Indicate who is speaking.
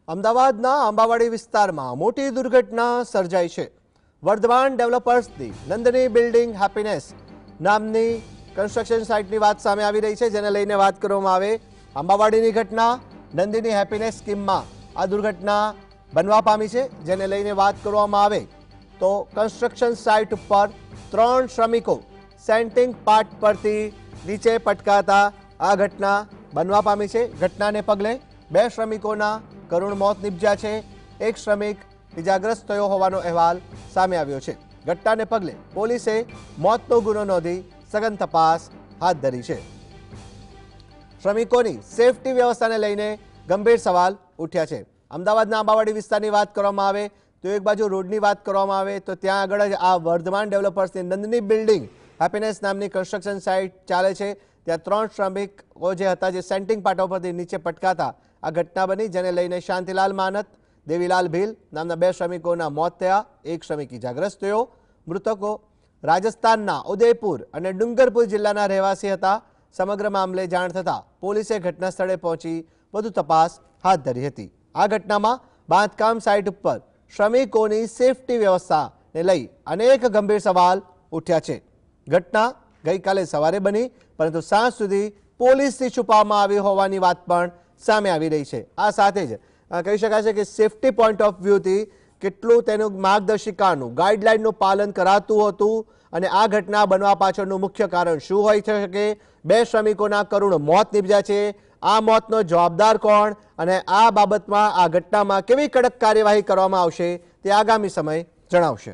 Speaker 1: અમદાવાદના આંબાવાડી વિસ્તારમાં મોટી દુર્ઘટના સર્જાઈ છે। વર્ધમાન ડેવલપર્સની નંદની બિલ્ડિંગ હેપીનેસ નામની કન્સ્ટ્રક્શન સાઇટની વાત સામે આવી રહી છે, જેને લઈને વાત કરવામાં આવે આંબાવાડીની ઘટના નંદિની હેપીનેસ સ્કીમમાં આ દુર્ઘટના બનવા પામી છે, જેને લઈને વાત કરવામાં આવે તો કન્સ્ટ્રક્શન સાઇટ ઉપર 3 શ્રમિકો સેન્ટિંગ પાર્ટ પરથી નીચે પટકાતા આ ઘટના બનવા પામી છે। ઘટનાને પગલે 2 શ્રમિકોના કરુણ મોત નિપજ્યા છે। એક શ્રમિક ઇજાગ્રસ્ત થયો હોવાનો અહેવાલ સામે આવ્યો છે। ઘટનાને પગલે પોલીસે મોતનો ગુનો નોંધી સઘન તપાસ હાથ ધરી છે। શ્રમિકોની સેફટી વ્યવસ્થાને લઈને ગંભીર સવાલ ઉઠ્યા છે। અમદાવાદના આંબાવાડી વિસ્તારની વાત કરવામાં આવે તો એક બાજુ રોડની વાત કરવામાં આવે તો ત્યાં આગળ જ આ વર્ધમાન ડેવલપર્સની નંદની બિલ્ડિંગ હેપીનેસ નામની કન્સ્ટ્રક્શન સાઇટ ચાલે છે। ત્યાં 3 શ્રમિકો જે હતા જે સેન્ટિંગ પાટા પરથી નીચે પટકાતા આ ઘટના બની, જેને લઈને શાંતિલાલ માનત, દેવીલાલ ભીલ નામના 2 શ્રમિકોના મોત થયા। એક શ્રમિક ઇજાગ્રસ્ત થયો। મૃતકો રાજસ્થાનના ઉદયપુર અને ડુંગરપુર જિલ્લાના રહેવાસી હતા। સમગ્ર મામલે જાણ થતાં પોલીસે ઘટના સ્થળે પહોંચી વધુ તપાસ હાથ ધરી હતી। આ ઘટનામાં બાંધકામ સાઇટ ઉપર શ્રમિકોની સેફટી વ્યવસ્થાને લઈ અનેક ગંભીર સવાલ ઉઠ્યા છે। ઘટના ગઈકાલે સવારે બની, પરંતુ સાંજ સુધી પોલીસથી છુપાવવામાં આવી હોવાની વાત પણ સામે આવી રહી છે। આ સાથે જ કહી શકાય છે કે સેફટી પોઈન્ટ ઓફ વ્યૂથી કેટલું તેનું માર્ગદર્શિકાનું ગાઈડલાઈનનું પાલન કરાતું હતું અને આ ઘટના બનવા પાછળનું મુખ્ય કારણ શું હોઈ શકે। 2 શ્રમિકોના કરુણ મોત નિપજ્યા છે। આ મોતનો જવાબદાર કોણ અને આ બાબતમાં આ ઘટનામાં કેવી કડક કાર્યવાહી કરવામાં આવશે તે આગામી સમય જણાવશે।